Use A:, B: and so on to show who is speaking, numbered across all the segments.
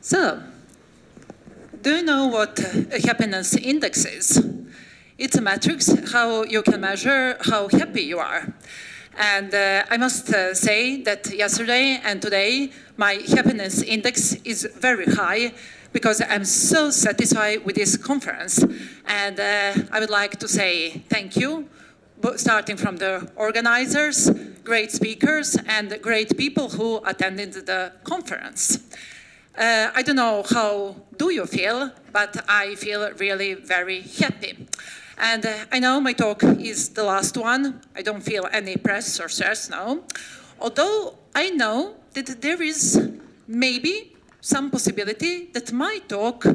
A: So, do you know what a happiness index is? It's a matrix how you can measure how happy you are. And I must say that yesterday and today, my happiness index is very high because I'm so satisfied with this conference. And I would like to say thank you, starting from the organizers, great speakers, and great people who attended the conference. I don't know how do you feel, but I feel really very happy. And I know my talk is the last one. I don't feel any press or stress now. Although I know that there is maybe some possibility that my talk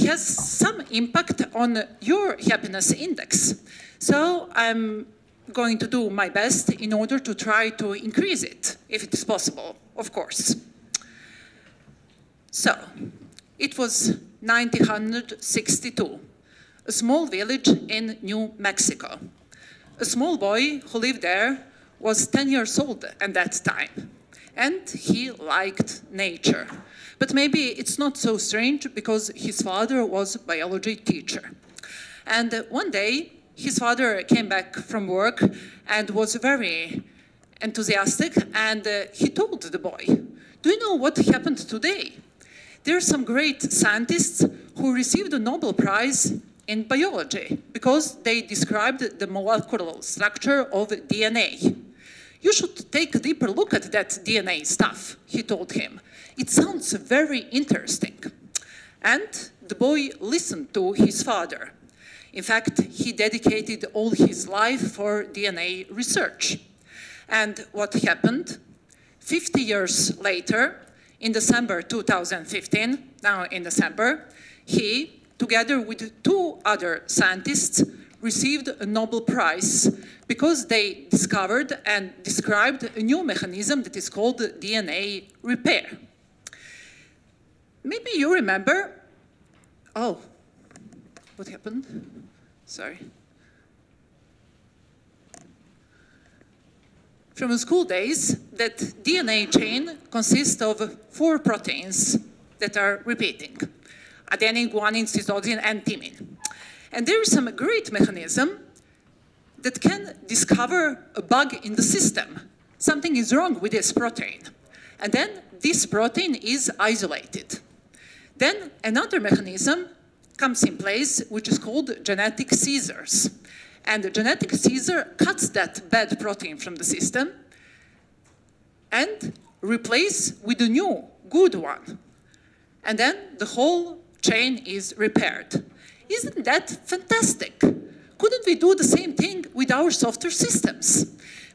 A: has some impact on your happiness index. So I'm going to do my best in order to try to increase it, if it is possible, of course. So, it was 1962, a small village in New Mexico. A small boy who lived there was 10 years old at that time, and he liked nature. But maybe it's not so strange because his father was a biology teacher. And one day, his father came back from work and was very enthusiastic, and he told the boy, "Do you know what happened today? There are some great scientists who received a Nobel Prize in biology because they described the molecular structure of DNA. You should take a deeper look at that DNA stuff," he told him. "It sounds very interesting." And the boy listened to his father. In fact, he dedicated all his life for DNA research. And what happened? 50 years later, in December 2015, now in December, he, together with 2 other scientists, received a Nobel Prize because they discovered and described a new mechanism that is called DNA repair. Maybe you remember, oh, what happened? Sorry. From the school days, that DNA chain consists of 4 proteins that are repeating: adenine, guanine, cytosine, and thymine. And there is some great mechanism that can discover a bug in the system. Something is wrong with this protein. And then this protein is isolated. Then another mechanism comes in place, which is called genetic scissors. And the genetic scissor cuts that bad protein from the system and replaces with a new, good one. And then the whole chain is repaired. Isn't that fantastic? Couldn't we do the same thing with our software systems?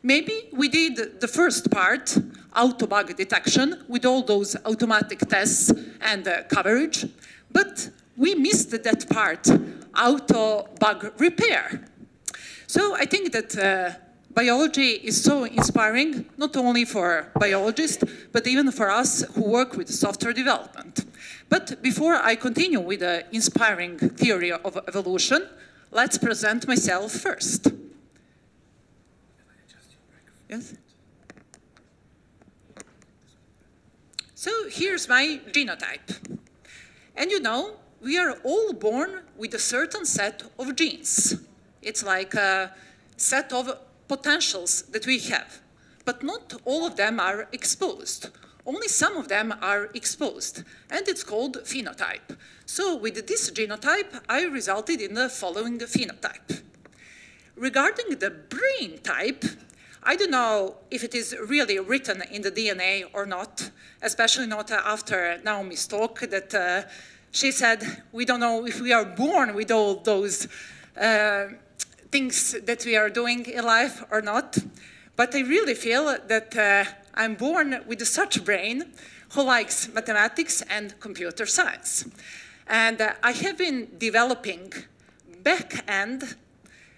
A: Maybe we did the first part, auto-bug detection, with all those automatic tests and coverage, but we missed that part, auto-bug repair. So I think that biology is so inspiring, not only for biologists, but even for us who work with software development. But before I continue with the inspiring theory of evolution, let's present myself first. Yes? So here's my genotype. And you know, we are all born with a certain set of genes. It's like a set of potentials that we have. But not all of them are exposed. Only some of them are exposed. And it's called phenotype. So with this genotype, I resulted in the following phenotype. Regarding the brain type, I don't know if it is really written in the DNA or not, especially not after Naomi's talk that she said, we don't know if we are born with all those things that we are doing in life or not. But I really feel that I'm born with such a brain who likes mathematics and computer science. And I have been developing back-end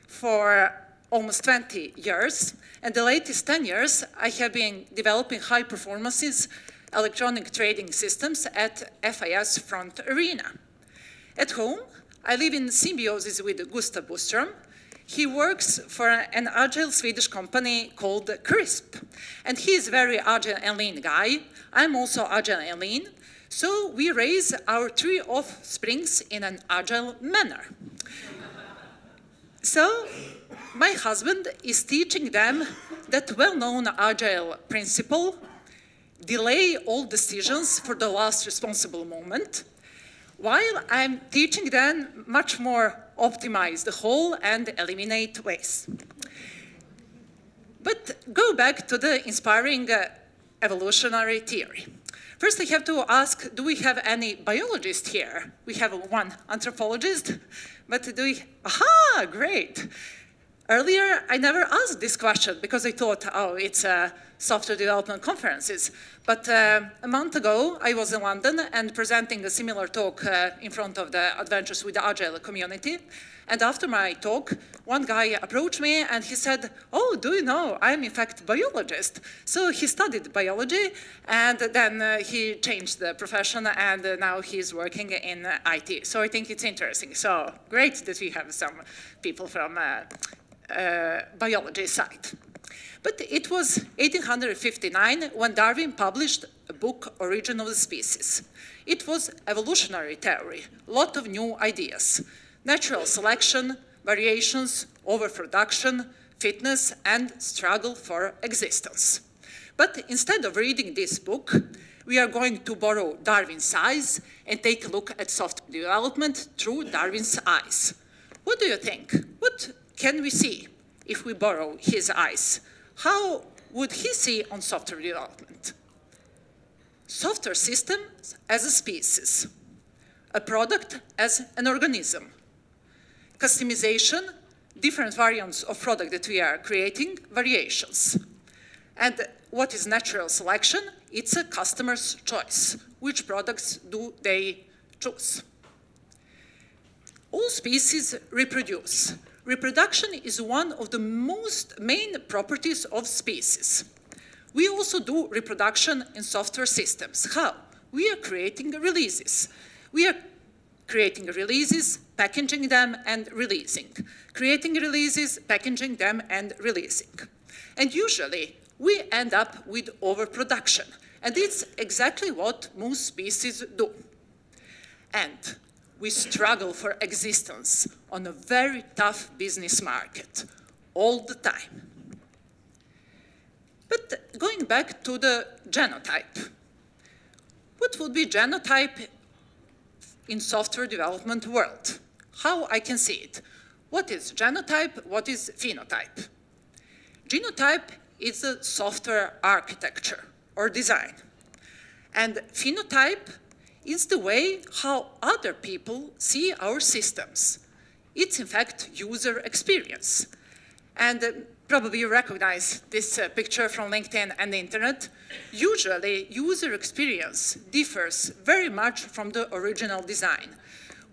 A: for almost 20 years. And the latest 10 years, I have been developing high-performances electronic trading systems at FIS Front Arena. At home, I live in symbiosis with Gustav Boström. He works for an agile Swedish company called Crisp. And he is a very agile and lean guy. I'm also agile and lean. So we raise our 3 offsprings in an agile manner. So my husband is teaching them that well-known agile principle, delay all decisions for the last responsible moment, while I'm teaching them much more optimize the whole and eliminate waste. But go back to the inspiring evolutionary theory. First, I have to ask, do we have any biologists here? We have one anthropologist, but do we? Aha, great. Earlier, I never asked this question because I thought, oh, it's software development conferences. But a month ago, I was in London and presenting a similar talk in front of the Adventures with the Agile community. And after my talk, one guy approached me and he said, oh, do you know, I'm in fact a biologist. So he studied biology and then he changed the profession and now he's working in IT. So I think it's interesting. So great that we have some people from biology side. But it was 1859 when Darwin published a book, Origin of the Species. It was evolutionary theory, a lot of new ideas. Natural selection, variations, overproduction, fitness, and struggle for existence. But instead of reading this book, we are going to borrow Darwin's eyes and take a look at software development through Darwin's eyes. What do you think? What can we see if we borrow his eyes? How would he see on software development? Software systems as a species, a product as an organism, customization, different variants of product that we are creating, variations. And what is natural selection? It's a customer's choice. Which products do they choose? All species reproduce. Reproduction is one of the main properties of species. We also do reproduction in software systems. How? We are creating releases. We are creating releases, packaging them, and releasing. Creating releases, packaging them, and releasing. And usually, we end up with overproduction. And it's exactly what most species do. And we struggle for existence on a very tough business market all the time. But going back to the genotype, what would be genotype in software development world? How I can see it? What is genotype? What is phenotype? Genotype is a software architecture or design. And phenotype is the way how other people see our systems. It's in fact user experience. And probably you recognize this picture from LinkedIn and the internet. Usually, user experience differs very much from the original design.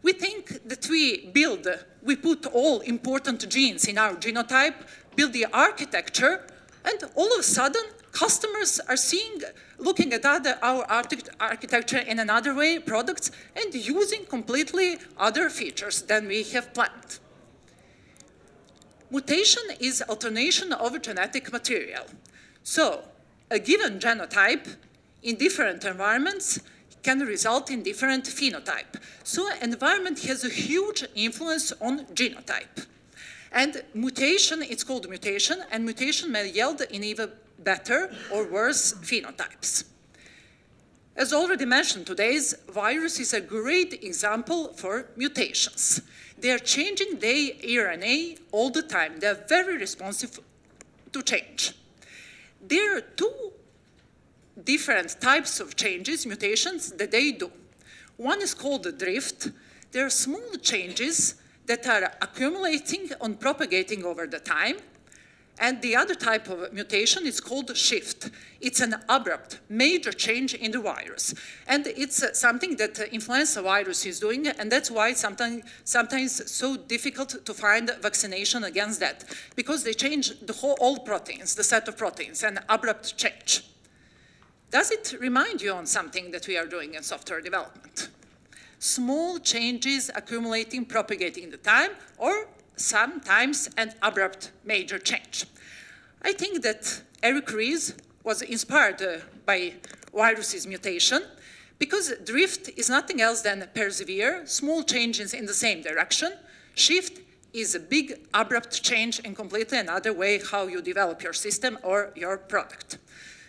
A: We think that we put all important genes in our genotype, build the architecture, and all of a sudden, customers are looking at our architecture in another way, products, and using completely other features than we have planned. Mutation is alternation of genetic material. So a given genotype in different environments can result in different phenotype. So environment has a huge influence on genotype. And mutation, it's called mutation, and mutation may yield in either better or worse phenotypes. As already mentioned, today's virus is a great example for mutations. They are changing their RNA all the time. They are very responsive to change. There are two different types of changes, mutations, that they do. One is called the drift. There are small changes that are accumulating and propagating over the time. And the other type of mutation is called shift. It's an abrupt, major change in the virus. And it's something that influenza virus is doing, and that's why it's sometimes so difficult to find vaccination against that, because they change all proteins, the set of proteins, an abrupt change. Does it remind you on something that we are doing in software development? Small changes accumulating, propagating the time, or sometimes an abrupt major change. I think that Eric Ries was inspired by virus's mutation, Because drift is nothing else than persevere, small changes in the same direction. Shift is a big, abrupt change in completely another way how you develop your system or your product.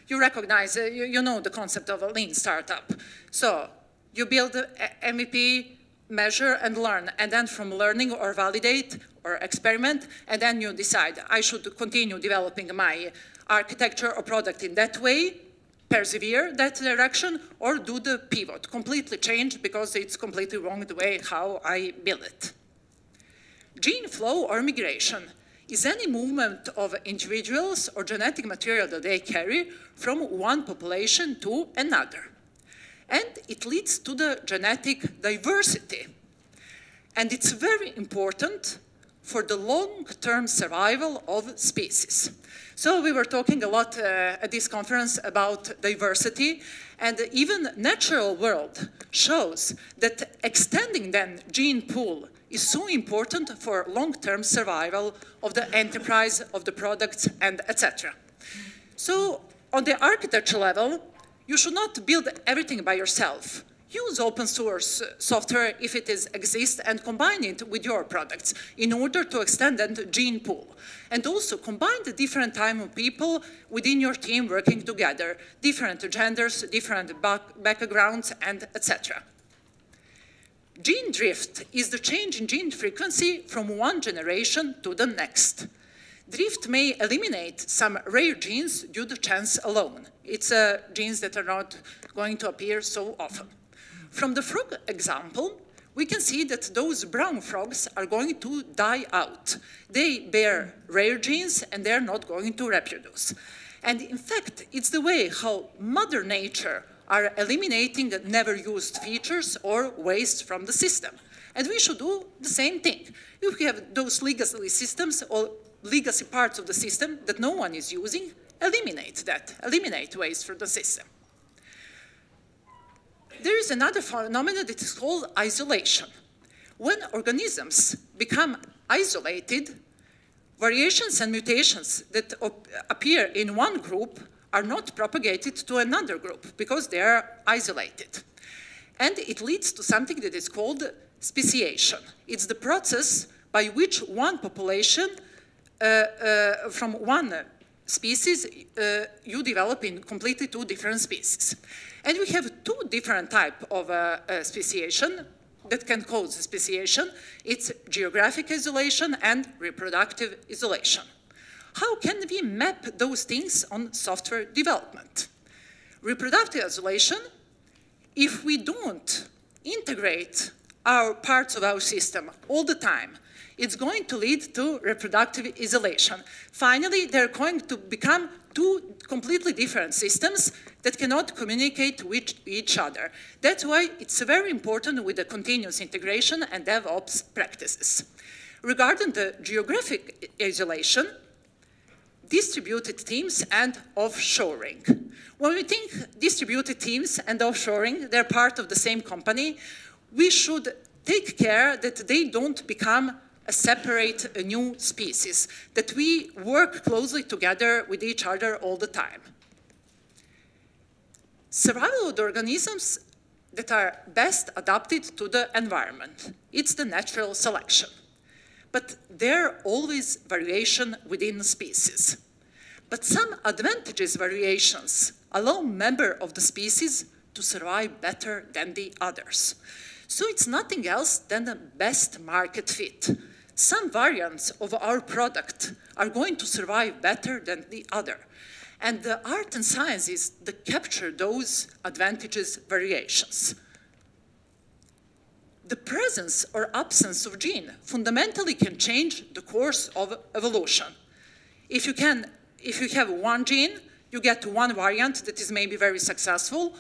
A: You recognize, you know the concept of a lean startup. So you build a MVP, measure and learn, and then from learning or validate or experiment, and then you decide, I should continue developing my architecture or product in that way, persevere that direction, or do the pivot, completely change because it's completely wrong the way how I build it. Gene flow or migration is any movement of individuals or genetic material that they carry from one population to another. And it leads to the genetic diversity. And it's very important for the long-term survival of species. So we were talking a lot at this conference about diversity, and even natural world shows that extending then gene pool is so important for long-term survival of the enterprise, of the products, and etc. So on the architecture level, you should not build everything by yourself. Use open source software if it exists and combine it with your products in order to extend the gene pool. And also combine the different type of people within your team working together, different genders, different backgrounds, and etc. Gene drift is the change in gene frequency from one generation to the next. Drift may eliminate some rare genes due to chance alone. It's genes that are not going to appear so often. From the frog example, we can see that those brown frogs are going to die out. They bear rare genes and they're not going to reproduce. And in fact, it's the way how Mother Nature are eliminating never used features or waste from the system. And we should do the same thing. If we have those legacy systems or legacy parts of the system that no one is using, eliminate that, eliminate waste from the system. There is another phenomenon that is called isolation. When organisms become isolated, variations and mutations that appear in one group are not propagated to another group because they are isolated. And it leads to something that is called speciation. It's the process by which one population from one species you develop in completely two different species. And we have two different types of speciation that can cause speciation. It's geographic isolation and reproductive isolation. How can we map those things on software development? Reproductive isolation, if we don't integrate our parts of our system all the time, it's going to lead to reproductive isolation. Finally, they're going to become two completely different systems that cannot communicate with each other. That's why it's very important with the continuous integration and DevOps practices. Regarding the geographic isolation, distributed teams and offshoring. When we think distributed teams and offshoring, they're part of the same company, we should take care that they don't become a separate new species, that we work closely together with each other all the time. Survival of the organisms that are best adapted to the environment. It's the natural selection. But there are always variation within species. But some advantageous variations allow members of the species to survive better than the others. So it's nothing else than the best market fit. Some variants of our product are going to survive better than the other. And the art and science is to capture those advantageous variations. The presence or absence of gene fundamentally can change the course of evolution. If you have one gene, you get one variant that is maybe very successful,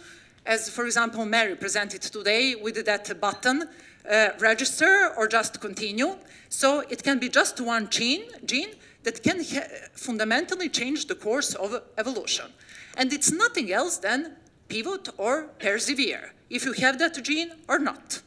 A: as for example Mary presented today with that button, register or just continue. So it can be just one gene that can fundamentally change the course of evolution. And it's nothing else than pivot or persevere, if you have that gene or not.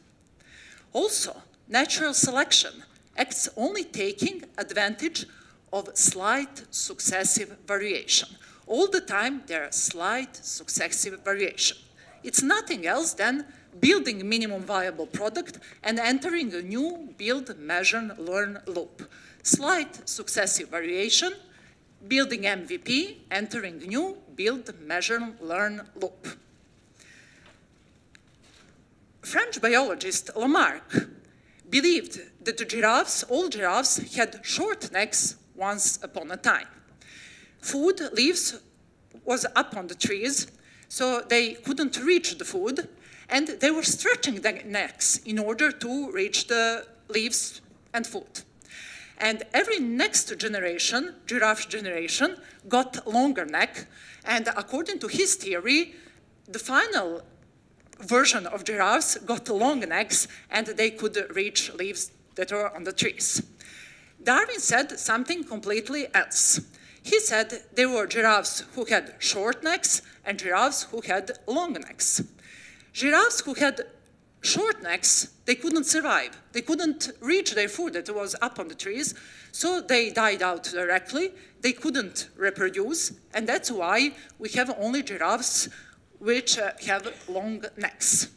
A: Also, natural selection acts only taking advantage of slight successive variation. All the time there are slight successive variation. it's nothing else than building minimum viable product and entering a new build, measure, learn loop. Slight successive variation, building MVP, entering new build, measure, learn loop. French biologist Lamarck believed that the giraffes, all giraffes, had short necks once upon a time. Food, leaves, was up on the trees, so they couldn't reach the food, and they were stretching their necks in order to reach the leaves and food. And every next generation, giraffe generation, got longer neck, and according to his theory, the final version of giraffes got long necks, and they could reach leaves that were on the trees. Darwin said something completely else. He said there were giraffes who had short necks and giraffes who had long necks. Giraffes who had short necks, they couldn't survive. They couldn't reach their food that was up on the trees, so they died out directly. They couldn't reproduce, and that's why we have only giraffes which have long necks.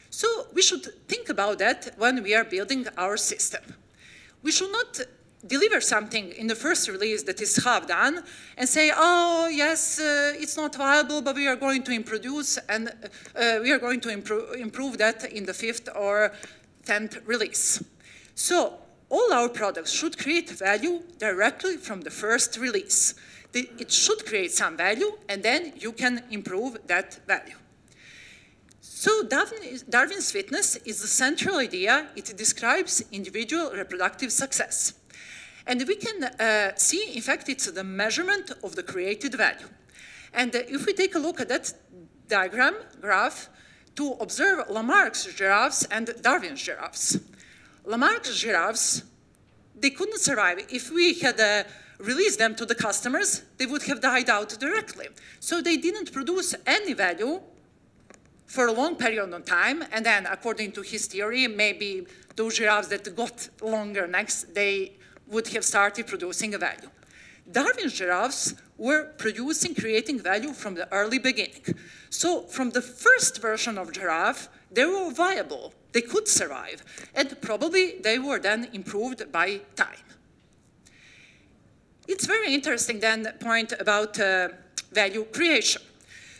A: So we should think about that when we are building our system. We should not deliver something in the first release that is half done and say, oh, yes, it's not viable, but we are going to introduce and we are going to improve that in the 5th or 10th release. So all our products should create value directly from the first release. It should create some value, and then you can improve that value. So Darwin's fitness is the central idea. It describes individual reproductive success. And we can see, in fact, it's the measurement of the created value. And if we take a look at that diagram, graph, to observe Lamarck's giraffes and Darwin's giraffes. Lamarck's giraffes, they couldn't survive. If we had released them to the customers, they would have died out directly. So they didn't produce any value for a long period of time, and then, according to his theory, maybe those giraffes that got longer necks, they would have started producing a value. Darwin's giraffes were producing, creating value from the early beginning. So from the first version of giraffe, they were viable, they could survive, and probably they were then improved by time. It's very interesting then the point about value creation.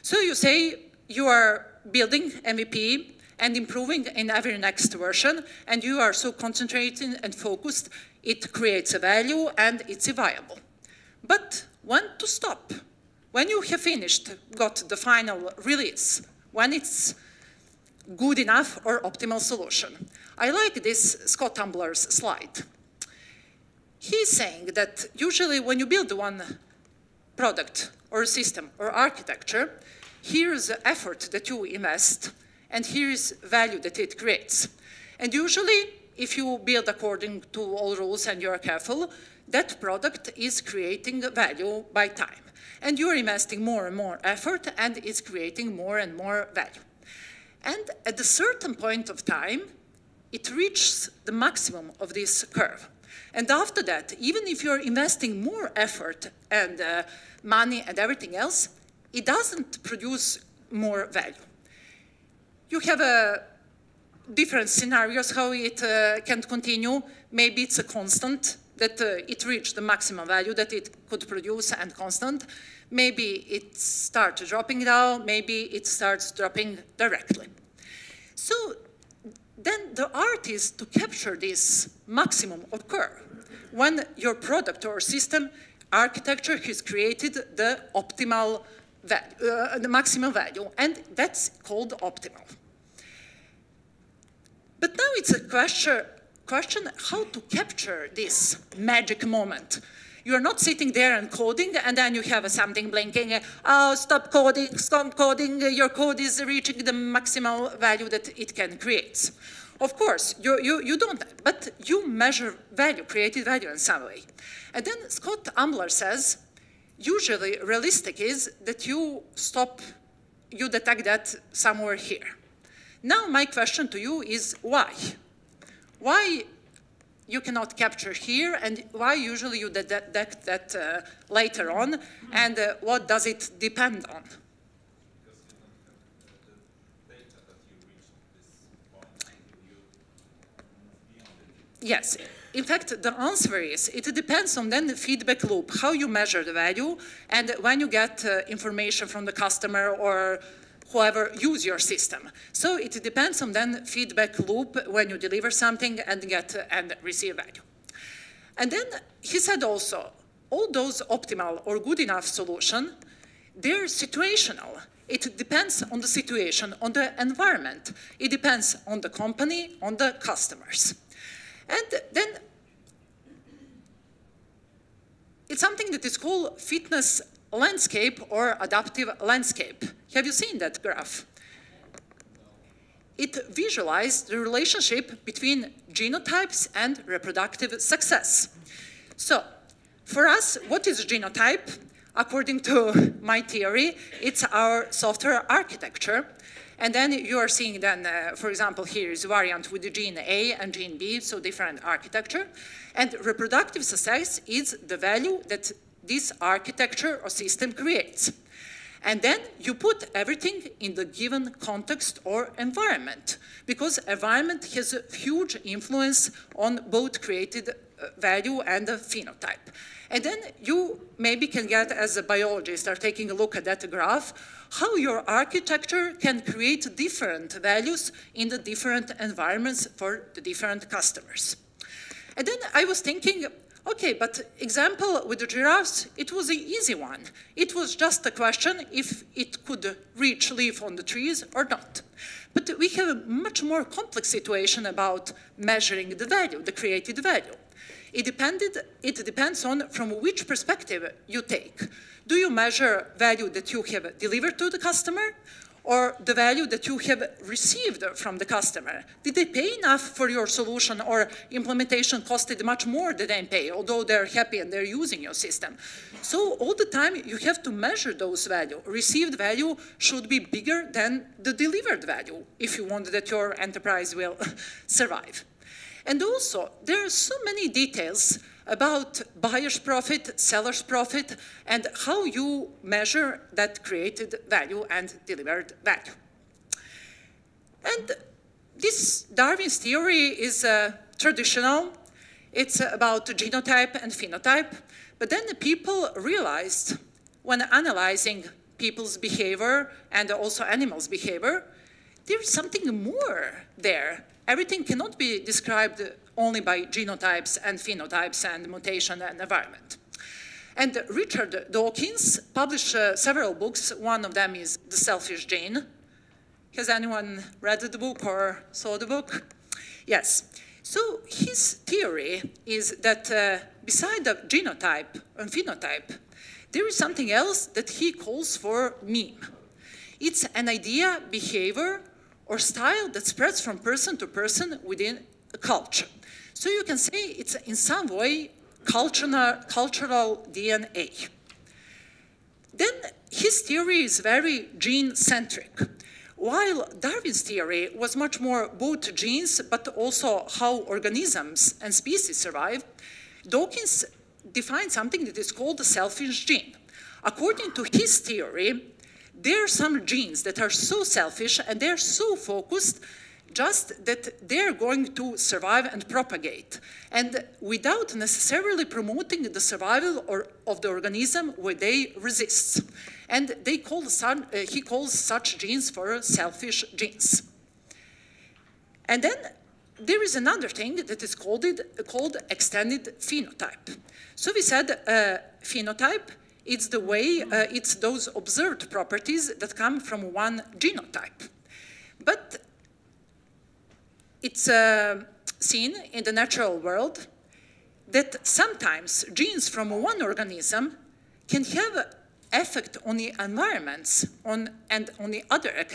A: So you say you are building MVP and improving in every next version, and you are so concentrated and focused, it creates a value and it's viable. But when to stop? When you have finished, got the final release, when it's good enough or optimal solution. I like this Scott Tumbler's slide. He's saying that usually when you build one product or system or architecture, here's the effort that you invest, and here's value that it creates. And usually, if you build according to all rules and you're careful, that product is creating value by time. And you're investing more and more effort, and it's creating more and more value. And at a certain point of time, it reaches the maximum of this curve. And after that, even if you're investing more effort and money and everything else, it doesn't produce more value. You have different scenarios how it can continue. Maybe it's a constant, that it reached the maximum value that it could produce and constant. Maybe it starts dropping down, maybe it starts dropping directly. So then the art is to capture this maximum of curve. When your product or system architecture has created the optimal value, the maximum value, and that's called optimal. But now it's a question how to capture this magic moment. You're not sitting there and coding, and then you have something blinking, oh, stop coding, your code is reaching the maximal value that it can create. Of course, you don't, but you measure value, created value in some way. And then Scott Ambler says, usually realistic is that you detect that somewhere here. Now my question to you is why? Why you cannot capture here, and why usually you detect that later on, and what does it depend on? Yes. In fact, the answer is, it depends on then the feedback loop, how you measure the value, and when you get information from the customer or whoever use your system. So it depends on then feedback loop when you deliver something and get and receive value. And then he said also, all those optimal or good enough solution, they're situational. It depends on the situation, on the environment. It depends on the company, on the customers. And then it's something that is called fitness landscape or adaptive landscape. Have you seen that graph? It visualized the relationship between genotypes and reproductive success. So, for us, what is genotype? According to my theory, it's our software architecture. And then you are seeing then, for example, here is a variant with the gene A and gene B, so different architecture. And reproductive success is the value that this architecture or system creates. And then you put everything in the given context or environment, because environment has a huge influence on both created value and the phenotype. And then you maybe can get, as a biologist, are taking a look at that graph, how your architecture can create different values in the different environments for the different customers. And then I was thinking, okay, but example with the giraffes, it was an easy one. It was just a question if it could reach leaf on the trees or not. But we have a much more complex situation about measuring the value, the created value. It depends on from which perspective you take. Do you measure value that you have delivered to the customer, or the value that you have received from the customer? Did they pay enough for your solution, or implementation costed much more than they pay, although they're happy and they're using your system? So all the time you have to measure those values. Received value should be bigger than the delivered value if you want that your enterprise will survive. And also, there are so many details about buyer's profit, seller's profit, and how you measure that created value and delivered value. And this Darwin's theory is traditional. It's about genotype and phenotype. But then the people realized, when analyzing people's behavior and also animals' behavior, there's something more there. Everything cannot be described only by genotypes and phenotypes and mutation and environment. And Richard Dawkins published several books. One of them is The Selfish Gene. Has anyone read the book or saw the book? Yes. So his theory is that beside the genotype and phenotype, there is something else that he calls for meme. It's an idea, behavior, or style that spreads from person to person within a culture. So you can say it's in some way cultural DNA. Then his theory is very gene-centric. While Darwin's theory was much more both genes, but also how organisms and species survive, Dawkins defined something that is called the selfish gene. According to his theory, there are some genes that are so selfish and they're so focused just that they're going to survive and propagate, and without necessarily promoting the survival of the organism where they resist. And he calls such genes for selfish genes. And then there is another thing that is called extended phenotype. So we said phenotype, it's the way, it's those observed properties that come from one genotype. But it's seen in the natural world that sometimes genes from one organism can have effect on the environments and on the other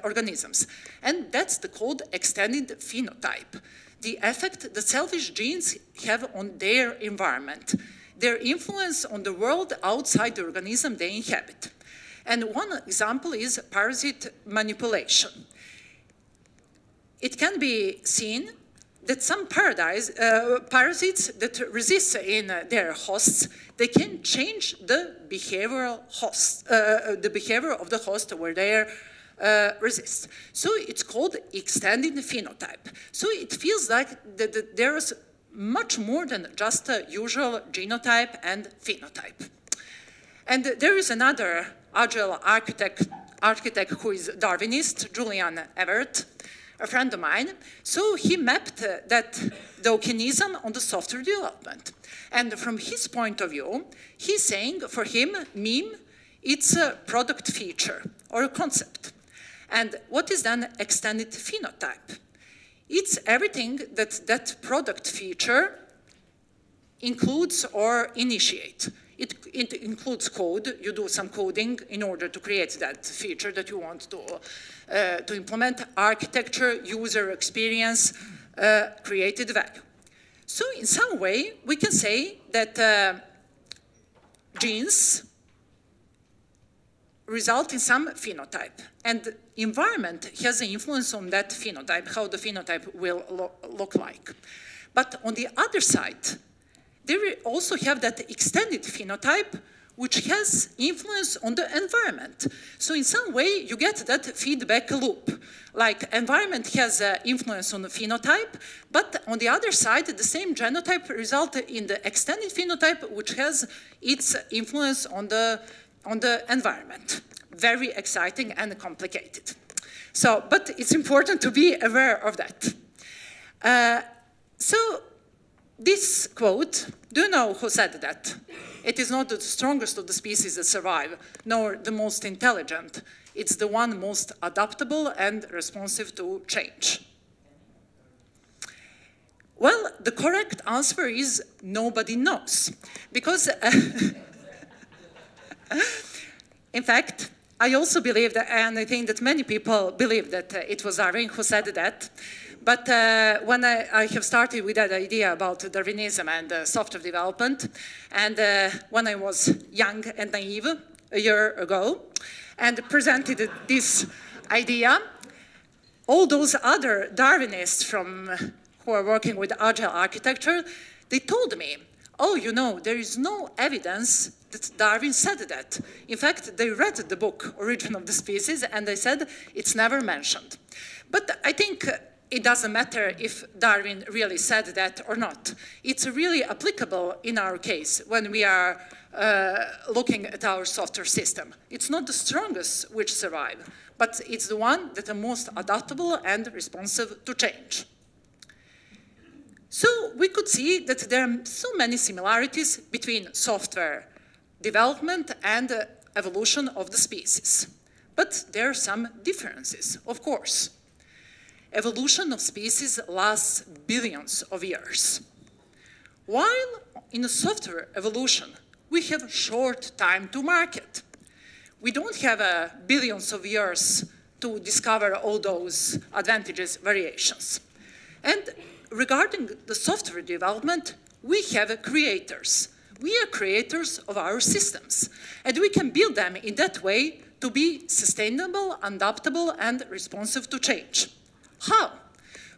A: organisms. And that's called extended phenotype. The effect the selfish genes have on their environment, their influence on the world outside the organism they inhabit. And one example is parasite manipulation. It can be seen that some parasites that resist in their hosts, they can change the behavioral host, the behavior of the host where they resist. So it's called extended phenotype. So it feels like that there's much more than just a usual genotype and phenotype. And there is another Agile architect who is Darwinist, Julian Everett, a friend of mine. So he mapped the organism on the software development. And from his point of view, he's saying for him, meme, it's a product feature or a concept. And what is then extended phenotype? It's everything that product feature includes or initiate. It includes code. You do some coding in order to create that feature that you want to implement. Architecture, user experience, created value. So in some way, we can say that genes result in some phenotype. And environment has an influence on that phenotype, how the phenotype will look like. But on the other side, there we also have that extended phenotype, which has influence on the environment. So in some way, you get that feedback loop. Like environment has influence on the phenotype, but on the other side, the same genotype results in the extended phenotype, which has its influence on the environment. Very exciting and complicated. So, but it's important to be aware of that. So this quote, do you know who said that? It is not the strongest of the species that survive, nor the most intelligent. It's the one most adaptable and responsive to change. Well, the correct answer is nobody knows. Because, in fact, I also believe that, and I think that many people believe that it was Darwin who said that. But when I have started with that idea about Darwinism and software development, and when I was young and naive a year ago, and presented this idea, all those other Darwinists who are working with Agile architecture, they told me, oh, you know, there is no evidence that Darwin said that. In fact, they read the book, Origin of the Species, and they said it's never mentioned. But I think it doesn't matter if Darwin really said that or not. It's really applicable in our case when we are looking at our software system. It's not the strongest which survive, but it's the one that are most adaptable and responsive to change. So we could see that there are so many similarities between software development and evolution of the species. But there are some differences, of course. Evolution of species lasts billions of years. While in a software evolution, we have short time to market. We don't have billions of years to discover all those advantages, variations. And regarding the software development, we have creators. We are creators of our systems, and we can build them in that way to be sustainable, adaptable, and responsive to change. How?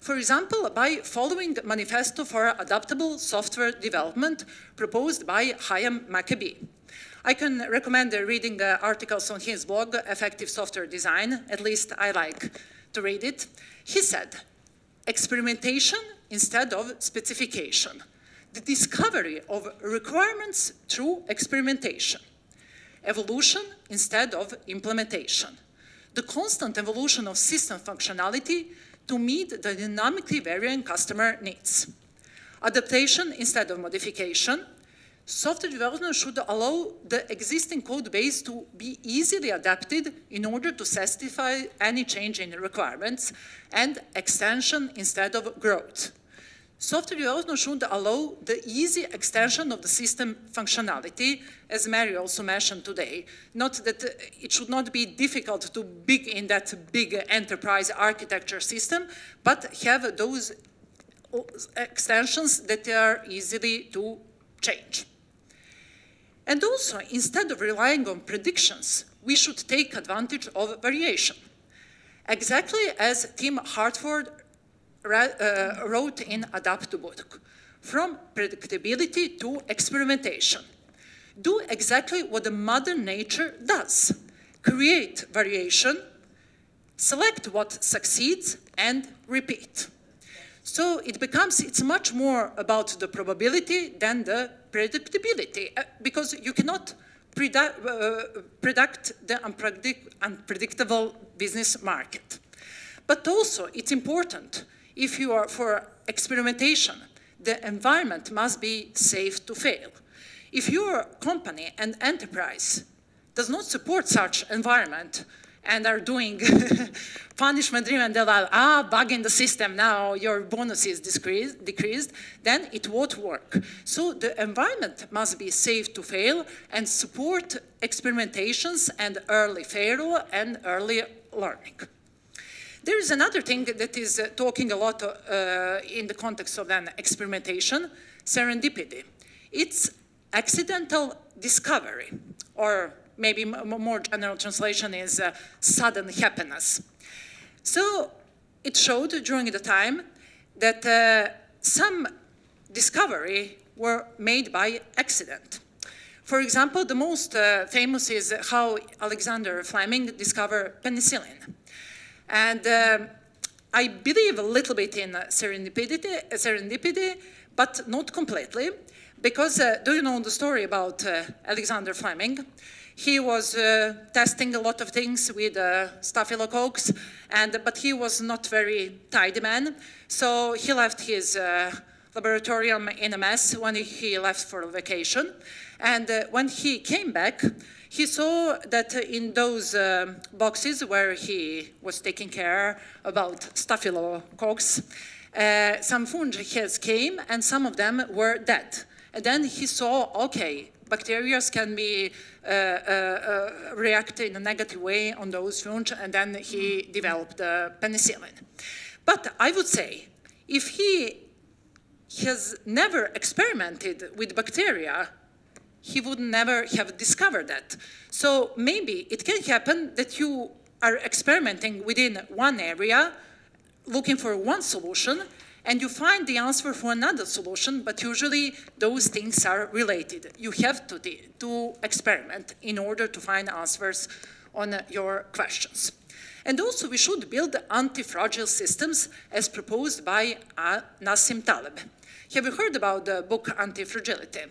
A: For example, by following the Manifesto for Adaptable Software Development proposed by Chaim Maccabee. I can recommend reading the articles on his blog, Effective Software Design. At least I like to read it. He said, experimentation instead of specification. The discovery of requirements through experimentation. Evolution instead of implementation. The constant evolution of system functionality to meet the dynamically varying customer needs. Adaptation instead of modification. Software development should allow the existing code base to be easily adapted in order to satisfy any change in requirements, and extension instead of growth. Software development should allow the easy extension of the system functionality, as Mary also mentioned today. Not that it should not be difficult to big in that big enterprise architecture system, but have those extensions that are easily to change. And also, instead of relying on predictions, we should take advantage of variation. Exactly as Tim Hartford wrote in Adapt book, from predictability to experimentation. Do exactly what the mother nature does. Create variation, select what succeeds, and repeat. So it's much more about the probability than the predictability, because you cannot predict the unpredictable business market. But also, it's important, if you are for experimentation, the environment must be safe to fail. If your company and enterprise does not support such environment and are doing punishment-driven, they're like, bug in the system, now your bonus is decreased, then it won't work. So the environment must be safe to fail and support experimentations and early failure and early learning. There is another thing that is talking a lot in the context of an experimentation, serendipity. It's accidental discovery, or maybe more general translation is sudden happiness. So it showed during the time that some discovery were made by accident. For example, the most famous is how Alexander Fleming discovered penicillin. And I believe a little bit in serendipity, but not completely, because do you know the story about Alexander Fleming? He was testing a lot of things with staphylococcus, but he was not very tidy man, so he left his laboratorium in a mess when he left for vacation. And when he came back, he saw that in those boxes where he was taking care about staphylococcus, some fungi came and some of them were dead. And then he saw, okay, bacteria can be react in a negative way on those fungi, and then he developed penicillin. But I would say, if he has never experimented with bacteria, he would never have discovered that. So maybe it can happen that you are experimenting within one area, looking for one solution, and you find the answer for another solution, but usually those things are related. You have to experiment in order to find answers on your questions. And also we should build anti-fragile systems as proposed by Nassim Taleb. Have you heard about the book Anti-Fragility?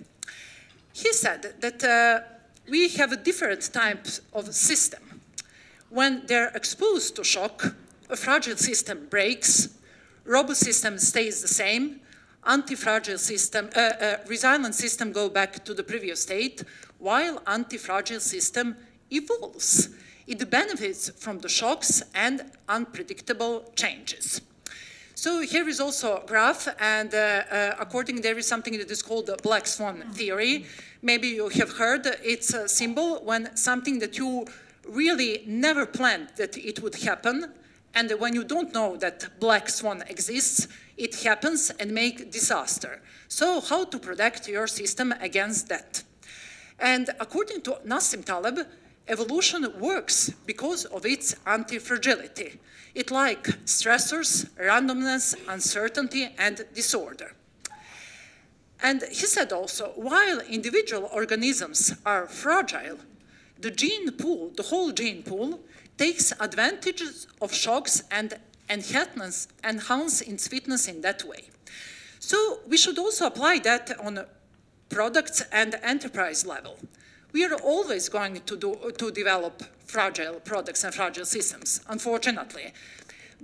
A: He said that we have different types of system. When they're exposed to shock, a fragile system breaks, robust system stays the same, anti-fragile system, resilient system go back to the previous state, while anti-fragile system evolves. It benefits from the shocks and unpredictable changes. So here is also a graph, and according there is something that is called the black swan theory. Maybe you have heard it's a symbol when something that you really never planned that it would happen, and when you don't know that black swan exists, it happens and make disaster. So how to protect your system against that? And according to Nassim Taleb, evolution works because of its anti-fragility. It like stressors, randomness, uncertainty, and disorder. And he said also, while individual organisms are fragile, the gene pool, the whole gene pool, takes advantages of shocks and enhance its fitness in that way. So we should also apply that on products and enterprise level. We are always going to develop fragile products and fragile systems, unfortunately.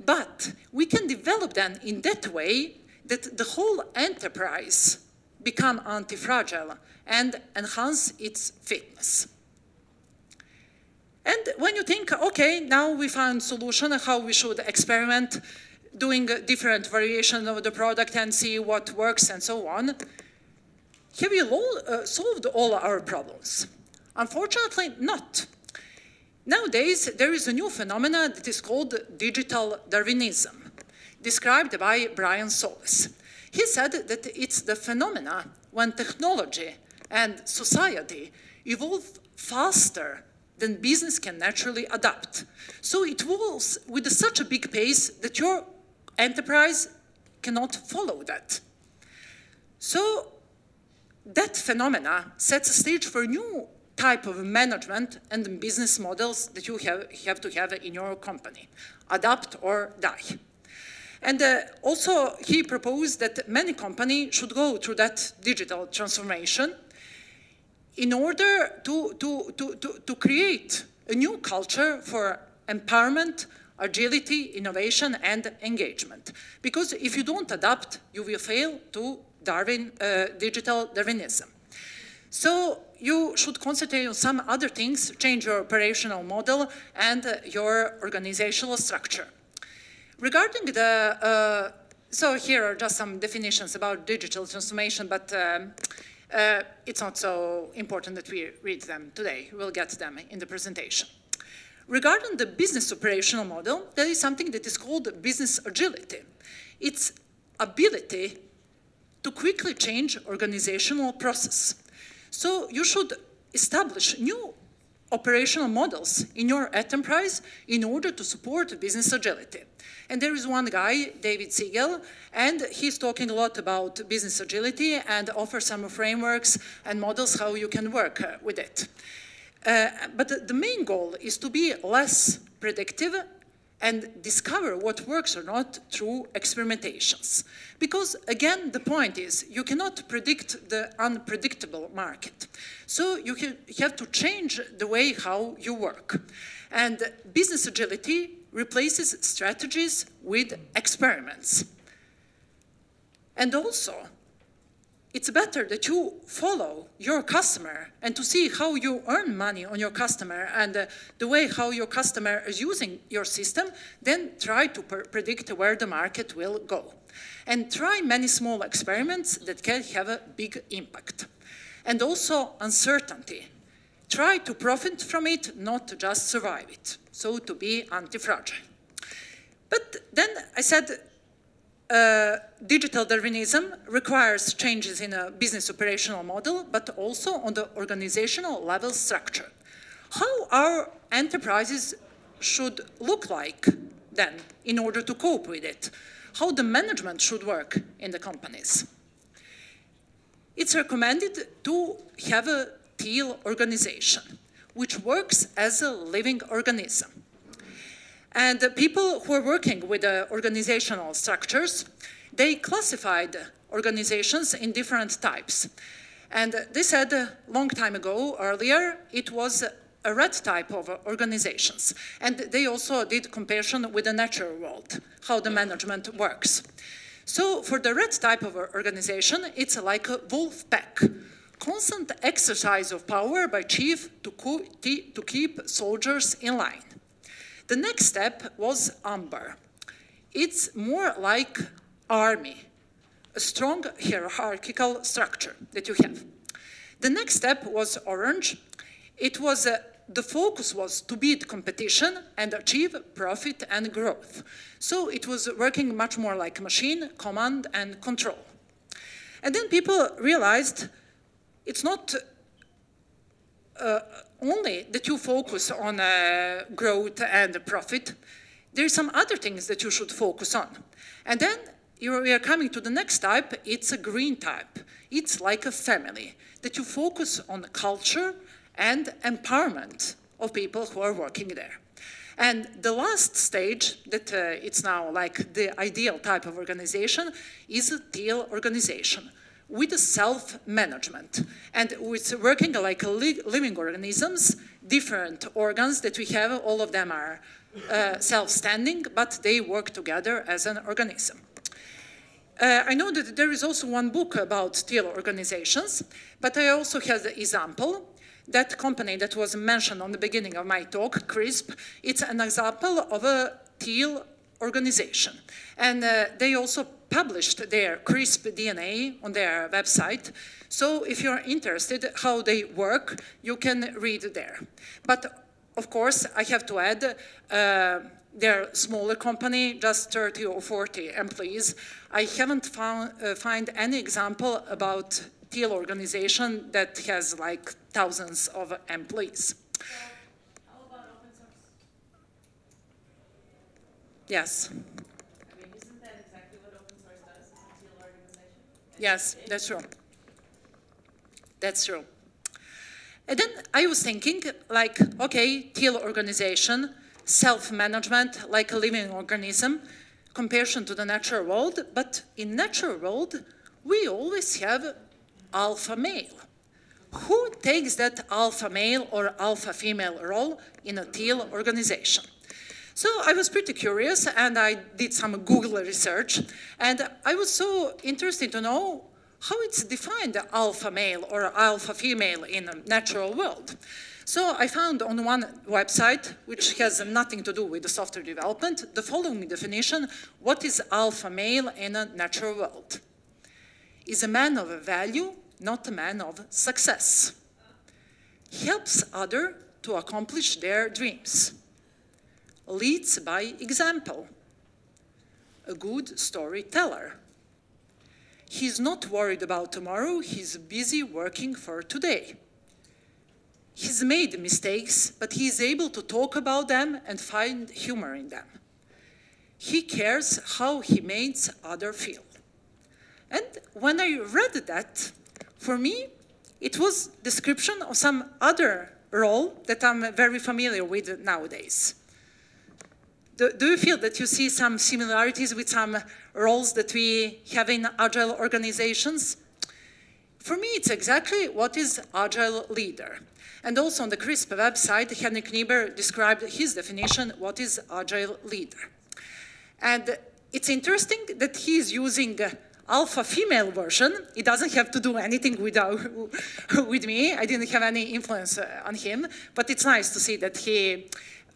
A: But we can develop them in that way that the whole enterprise become anti-fragile and enhance its fitness. And when you think, okay, now we found solution how we should experiment, doing different variations of the product and see what works and so on, have we solved all our problems? Unfortunately, not. Nowadays, there is a new phenomenon that is called digital Darwinism, described by Brian Solis. He said that it's the phenomena when technology and society evolve faster than business can naturally adapt. So it evolves with such a big pace that your enterprise cannot follow that. So that phenomena sets a stage for new type of management and business models that you have to have in your company. Adapt or die. And also, he proposed that many companies should go through that digital transformation in order to create a new culture for empowerment, agility, innovation, and engagement. Because if you don't adapt, you will fail to digital Darwinism. So you should concentrate on some other things, change your operational model and your organizational structure. Regarding the, so here are just some definitions about digital transformation, but it's not so important that we read them today. We'll get them in the presentation. Regarding the business operational model, there is something that is called business agility. It's ability to quickly change organizational process. So you should establish new operational models in your enterprise in order to support business agility. And there is one guy, David Siegel, and he's talking a lot about business agility and offers some frameworks and models how you can work with it. But the main goal is to be less predictive and discover what works or not through experimentations. Because, again, the point is you cannot predict the unpredictable market. So you have to change the way how you work. And business agility replaces strategies with experiments. And also, it's better that you follow your customer and to see how you earn money on your customer and the way how your customer is using your system, then try to predict where the market will go. And try many small experiments that can have a big impact. And also uncertainty. Try to profit from it, not just survive it. So to be anti-fragile. But then I said, digital Darwinism requires changes in a business operational model, but also on the organizational level structure. How our enterprises should look like then in order to cope with it? How the management should work in the companies? It's recommended to have a teal organization, which works as a living organism. And the people who are working with the organizational structures, they classified organizations in different types. And they said a long time ago, earlier, it was a red type of organizations. And they also did comparison with the natural world, how the management works. So for the red type of organization, it's like a wolf pack. Constant exercise of power by chief to keep soldiers in line. The next step was amber. It's more like army, a strong hierarchical structure that you have. The next step was orange. It was the focus was to beat competition and achieve profit and growth. So it was working much more like a machine, command and control. And then people realized it's not only that you focus on growth and profit. There are some other things that you should focus on. And then we are coming to the next type. It's a green type. It's like a family, that you focus on culture and empowerment of people who are working there. And the last stage, that it's now like the ideal type of organization, is a teal organization with a self-management. And it's working like living organisms, different organs that we have, all of them are self-standing, but they work together as an organism. I know that there is also one book about teal organizations, but I also have the example. That company that was mentioned on the beginning of my talk, CRISP, it's an example of a teal organization. And they also published their CRISP DNA on their website. So if you're interested how they work, you can read there. But of course, I have to add, they're a smaller company, just 30 or 40 employees. I haven't find any example about teal organization that has like thousands of employees.
B: So, how about open source?
A: Yes.
B: I mean, isn't that exactly what open source does? It's a teal organization?
A: Yes, that's true. That's true. And then I was thinking, like, okay, teal organization, self-management, like a living organism. comparison to the natural world, but in natural world, we always have alpha male. Who takes that alpha male or alpha female role in a teal organization? So I was pretty curious, and I did some Google research, and I was so interested to know how it's defined alpha male or alpha female in a natural world. So I found on one website, which has nothing to do with the software development, the following definition: what is alpha male in a natural world? Is a man of value, not a man of success. Helps others to accomplish their dreams. Leads by example. A good storyteller. He's not worried about tomorrow, he's busy working for today. He's made mistakes, but he's able to talk about them and find humor in them. He cares how he makes others feel. And when I read that, for me, it was a description of some other role that I'm very familiar with nowadays. Do you feel that you see some similarities with some roles that we have in Agile organizations? For me, it's exactly what is Agile leader. And also on the CRISP website, Henrik Niebuhr described his definition, what is Agile leader. And it's interesting that he is using alpha female version. He doesn't have to do anything with me. I didn't have any influence on him, but it's nice to see that he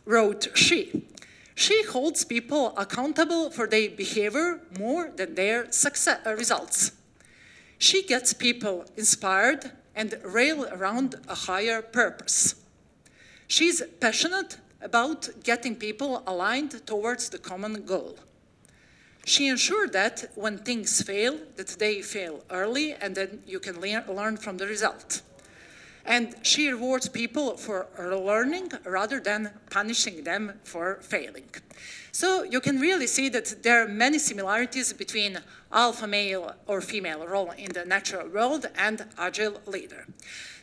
A: wrote she. She holds people accountable for their behavior more than their success, results. She gets people inspired and rail around a higher purpose. She's passionate about getting people aligned towards the common goal. She ensures that when things fail, that they fail early and then you can learn from the result. And she rewards people for learning rather than punishing them for failing. So you can really see that there are many similarities between alpha male or female role in the natural world and Agile leader.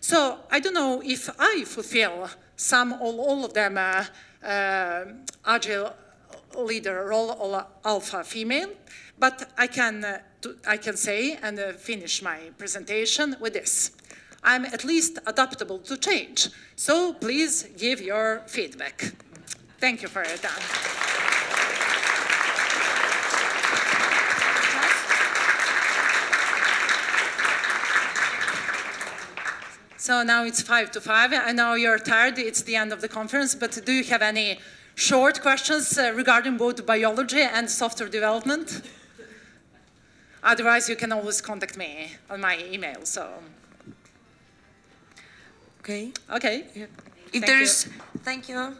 A: So I don't know if I fulfill some or all of them Agile leader role or alpha female, but I can say and finish my presentation with this. I'm at least adaptable to change, so please give your feedback. Thank you for your time. So now it's 5 to 5. I know you're tired, it's the end of the conference, but do you have any short questions regarding both biology and software development? Otherwise, you can always contact me on my email. So.
C: Okay.
A: Okay.
C: Yeah. If there's, thank you.